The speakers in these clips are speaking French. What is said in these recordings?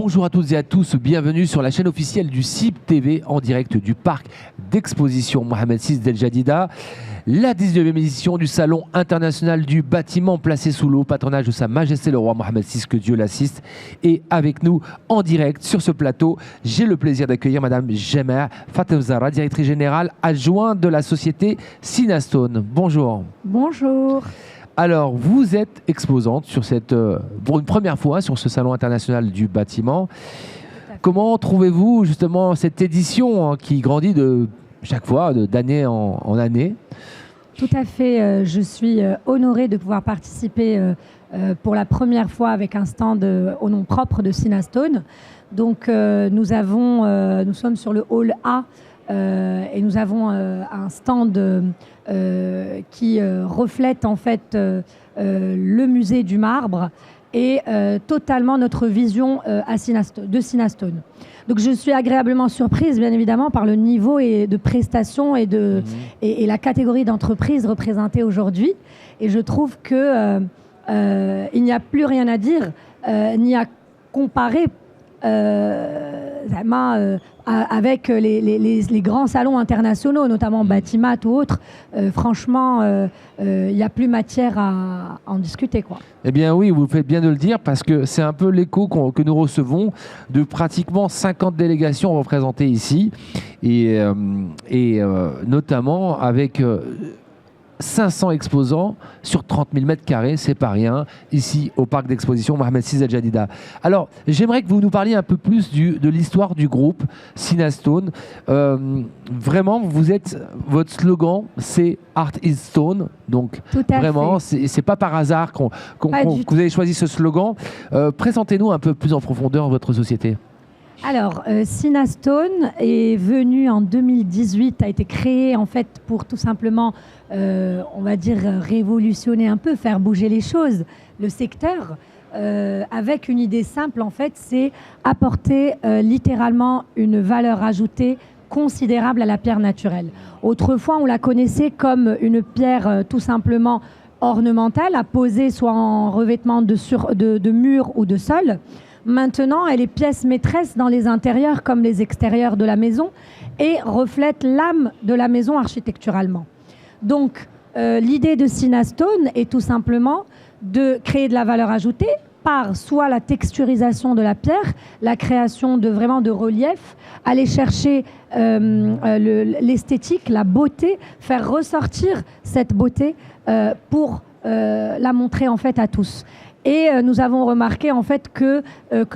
Bonjour à toutes et à tous, bienvenue sur la chaîne officielle du CIB TV en direct du parc d'exposition Mohamed VI d'El Jadida. La 19e édition du Salon international du bâtiment placé sous le haut patronage de Sa Majesté le Roi Mohamed VI, que Dieu l'assiste. Et avec nous en direct sur ce plateau, j'ai le plaisir d'accueillir Madame Jemaa Fatemzahra, directrice générale adjointe de la société Sinastone. Bonjour. Bonjour. Alors, vous êtes exposante sur pour une première fois sur ce Salon international du bâtiment. Comment trouvez-vous justement cette édition qui grandit chaque fois, d'année en année? Tout à fait. Je suis honorée de pouvoir participer pour la première fois avec un stand au nom propre de Sinastone. Donc, nous sommes sur le hall A et nous avons un stand qui reflète en fait le musée du marbre et totalement notre vision de Sinastone. Donc je suis agréablement surprise, bien évidemment, par le niveau de prestation et la catégorie d'entreprises représentées aujourd'hui. Et je trouve qu'il n'y a plus rien à dire, ni à comparer avec les grands salons internationaux, notamment Batimat ou autres. Franchement, il n'y a plus matière à en discuter, quoi. Eh bien oui, vous faites bien de le dire, parce que c'est un peu l'écho que nous recevons de pratiquement 50 délégations représentées ici, et notamment avec 500 exposants sur 30 000 mètres carrés, c'est pas rien, ici au parc d'exposition Mohamed VI d'El Jadida. Alors, j'aimerais que vous nous parliez un peu plus de l'histoire du groupe Sinastone. Vraiment, votre slogan, c'est Art is Stone. Donc, vraiment, c'est pas par hasard que vous avez choisi ce slogan. Présentez-nous un peu plus en profondeur votre société. Alors, Sinastone est venu en 2018, a été créé en fait pour tout simplement, on va dire, révolutionner un peu, faire bouger les choses, le secteur, avec une idée simple en fait, c'est apporter littéralement une valeur ajoutée considérable à la pierre naturelle. Autrefois, on la connaissait comme une pierre tout simplement ornementale, à poser soit en revêtement de mur ou de sol. Maintenant, elle est pièce maîtresse dans les intérieurs comme les extérieurs de la maison et reflète l'âme de la maison architecturalement. Donc, l'idée de Sinastone est tout simplement de créer de la valeur ajoutée par soit la texturisation de la pierre, la création de relief, aller chercher l'esthétique, la beauté, faire ressortir cette beauté pour la montrer en fait à tous. Et nous avons remarqué en fait que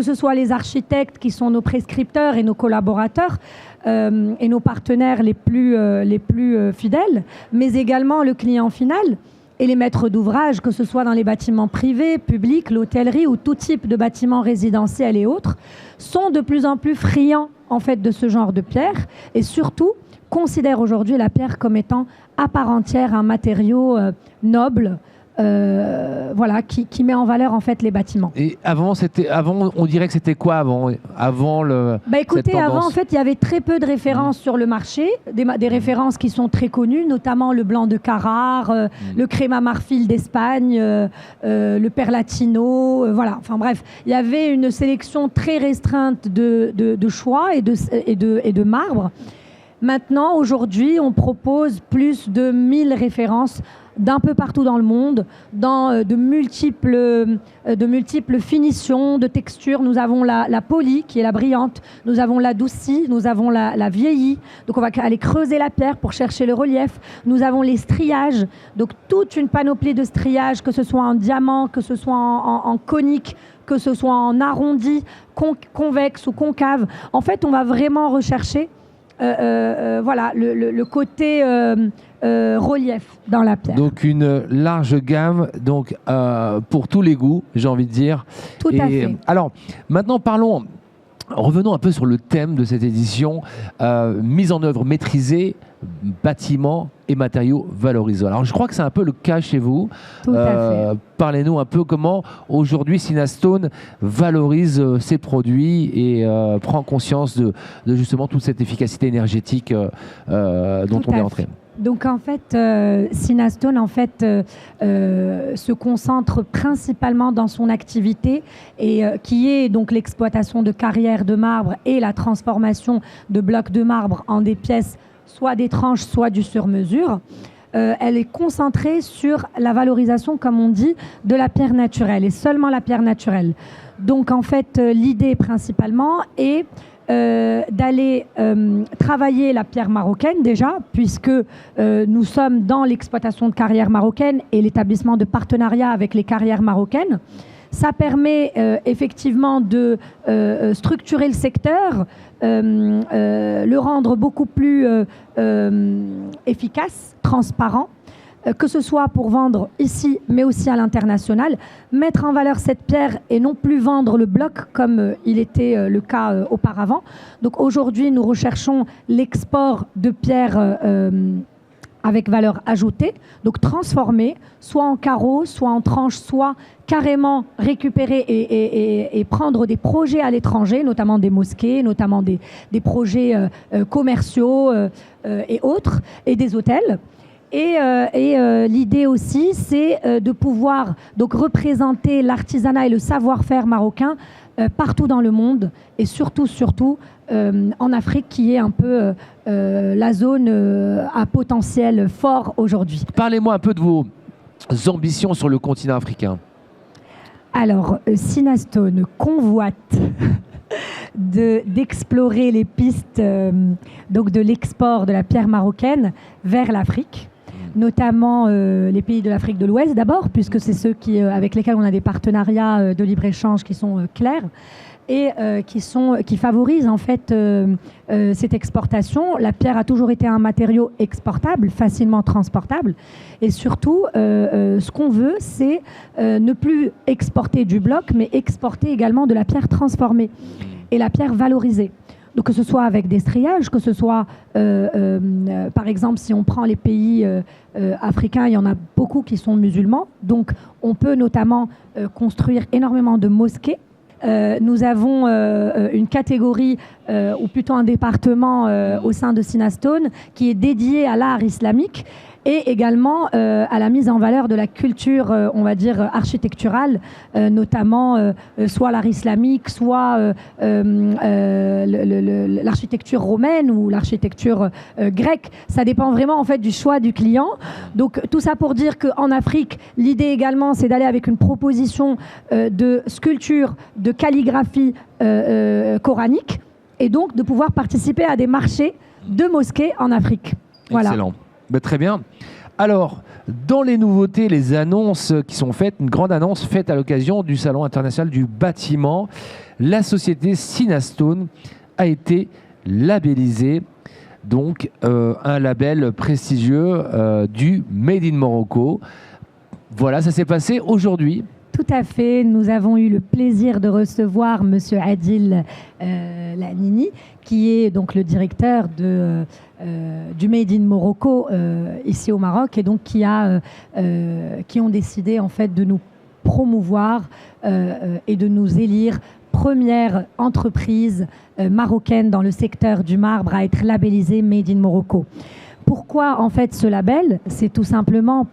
ce soit les architectes qui sont nos prescripteurs et nos collaborateurs et nos partenaires les plus fidèles, mais également le client final et les maîtres d'ouvrage, que ce soit dans les bâtiments privés, publics, l'hôtellerie ou tout type de bâtiments résidentiels et autres, sont de plus en plus friands en fait de ce genre de pierre et surtout considèrent aujourd'hui la pierre comme étant à part entière un matériau noble. Voilà, qui met en valeur en fait les bâtiments. Et avant, on dirait que c'était quoi avant écoutez, avant en fait, il y avait très peu de références sur le marché, des références qui sont très connues, notamment le blanc de Carrare, le créma marfil d'Espagne, le perlatino, voilà. Enfin bref, il y avait une sélection très restreinte de choix et de marbre. Maintenant, aujourd'hui, on propose plus de 1000 références d'un peu partout dans le monde, dans de multiples finitions, de textures. Nous avons la polie, qui est la brillante. Nous avons la doucie, nous avons la vieillie. Donc, on va aller creuser la pierre pour chercher le relief. Nous avons les striages, donc toute une panoplie de striages, que ce soit en diamant, que ce soit en conique, que ce soit en arrondi, convexe ou concave. En fait, on va vraiment rechercher voilà, le côté relief dans la pierre. Donc une large gamme pour tous les goûts, j'ai envie de dire. Tout à fait. Alors, maintenant revenons un peu sur le thème de cette édition, mise en œuvre maîtrisée bâtiments et matériaux valorisés. Alors je crois que c'est un peu le cas chez vous. Tout à fait. Parlez-nous un peu comment aujourd'hui Sinastone valorise ses produits et prend conscience de justement toute cette efficacité énergétique dont on est entré. Donc en fait, Sinastone se concentre principalement dans son activité et qui est donc l'exploitation de carrières de marbre et la transformation de blocs de marbre en des pièces soit d'étranges, soit du sur-mesure. Elle est concentrée sur la valorisation, comme on dit, de la pierre naturelle et seulement la pierre naturelle. Donc en fait, l'idée principalement est d'aller travailler la pierre marocaine déjà, puisque nous sommes dans l'exploitation de carrières marocaines et l'établissement de partenariats avec les carrières marocaines. Ça permet effectivement de structurer le secteur, le rendre beaucoup plus efficace, transparent, que ce soit pour vendre ici, mais aussi à l'international, mettre en valeur cette pierre et non plus vendre le bloc comme il était le cas auparavant. Donc aujourd'hui, nous recherchons l'export de pierres avec valeur ajoutée, donc transformées, soit en carreaux, soit en tranches, soit carrément récupérer et prendre des projets à l'étranger, notamment des mosquées, notamment des projets commerciaux et autres, et des hôtels. Et l'idée aussi, c'est de pouvoir donc représenter l'artisanat et le savoir-faire marocain partout dans le monde et surtout en Afrique qui est un peu la zone à potentiel fort aujourd'hui. Parlez-moi un peu de vos ambitions sur le continent africain. Alors, Sinastone convoite d'explorer les pistes donc de l'export de la pierre marocaine vers l'Afrique, notamment les pays de l'Afrique de l'Ouest d'abord, puisque c'est ceux avec lesquels on a des partenariats de libre-échange qui sont clairs et qui favorisent en fait cette exportation. La pierre a toujours été un matériau exportable, facilement transportable, et surtout ce qu'on veut, c'est ne plus exporter du bloc, mais exporter également de la pierre transformée et la pierre valorisée. Donc que ce soit avec des striages, que ce soit, par exemple, si on prend les pays africains, il y en a beaucoup qui sont musulmans. Donc on peut notamment construire énormément de mosquées. Nous avons une catégorie, ou plutôt un département au sein de Sinastone, qui est dédié à l'art islamique et également à la mise en valeur de la culture, on va dire, architecturale, notamment soit l'art islamique, soit l'architecture romaine ou l'architecture grecque. Ça dépend vraiment en fait du choix du client. Donc tout ça pour dire qu'en Afrique, l'idée également, c'est d'aller avec une proposition de sculpture, de calligraphie coranique, et donc de pouvoir participer à des marchés de mosquées en Afrique. Voilà. Excellent. Très bien. Alors, dans les nouveautés, les annonces qui sont faites, une grande annonce faite à l'occasion du Salon international du bâtiment, la société Sinastone a été labellisée, donc un label prestigieux du Made in Morocco. Voilà, ça s'est passé aujourd'hui. Tout à fait. Nous avons eu le plaisir de recevoir Monsieur Adil Lanini, qui est donc le directeur du Made in Morocco ici au Maroc, et donc qui ont décidé en fait de nous promouvoir et de nous élire première entreprise marocaine dans le secteur du marbre à être labellisée Made in Morocco. Pourquoi en fait ce label? C'est tout simplement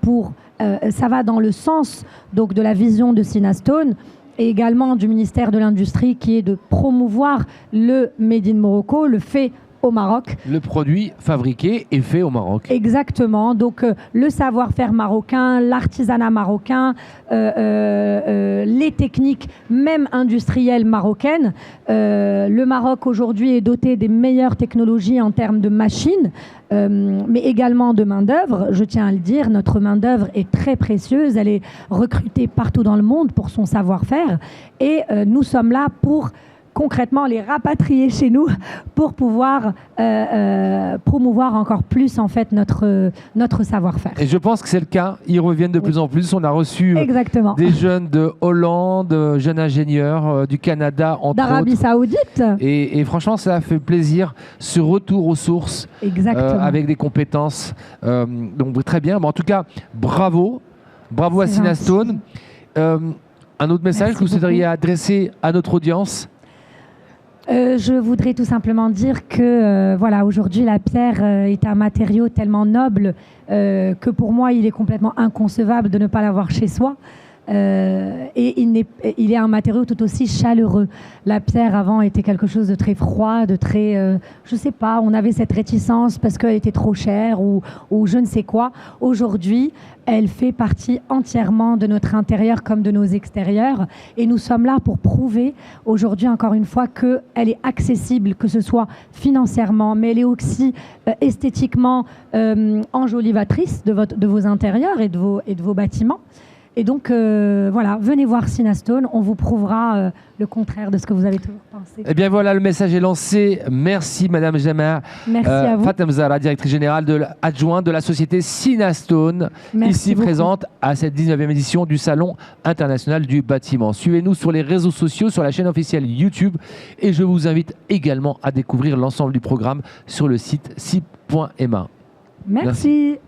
ça va dans le sens donc de la vision de Sinastone et également du ministère de l'Industrie, qui est de promouvoir le Made in Morocco, le fait au Maroc. Le produit fabriqué et fait au Maroc. Exactement. Donc le savoir-faire marocain, l'artisanat marocain, les techniques même industrielles marocaines. Le Maroc aujourd'hui est doté des meilleures technologies en termes de machines, mais également de main-d'œuvre. Je tiens à le dire, notre main-d'œuvre est très précieuse. Elle est recrutée partout dans le monde pour son savoir-faire. Et nous sommes là pour concrètement les rapatrier chez nous pour pouvoir promouvoir encore plus en fait notre savoir-faire. Et je pense que c'est le cas. Ils reviennent de plus en plus. On a reçu des jeunes de Hollande, jeunes ingénieurs du Canada, entre autres. D'Arabie Saoudite. Et franchement, ça a fait plaisir, ce retour aux sources avec des compétences. Donc très bien. En tout cas, bravo. Bravo à Cinastone. Un autre message que vous souhaiteriez adresser à notre audience? Je voudrais tout simplement dire que voilà, aujourd'hui la pierre est un matériau tellement noble que pour moi il est complètement inconcevable de ne pas l'avoir chez soi. Et il est un matériau tout aussi chaleureux. La pierre avant était quelque chose de très froid, de très, je sais pas, on avait cette réticence parce qu'elle était trop chère ou je ne sais quoi. Aujourd'hui, elle fait partie entièrement de notre intérieur comme de nos extérieurs et nous sommes là pour prouver aujourd'hui encore une fois qu'elle est accessible, que ce soit financièrement, mais elle est aussi esthétiquement enjolivatrice de vos intérieurs et de vos bâtiments. Et donc, voilà, venez voir Cinastone, on vous prouvera le contraire de ce que vous avez toujours pensé. Eh bien voilà, le message est lancé. Merci Madame Jamaa. Merci à vous. Fatem Zahra, directrice générale adjointe de la société Cinastone, ici présente à cette 19e édition du Salon international du bâtiment. Suivez-nous sur les réseaux sociaux, sur la chaîne officielle YouTube et je vous invite également à découvrir l'ensemble du programme sur le site sip.ma. Merci.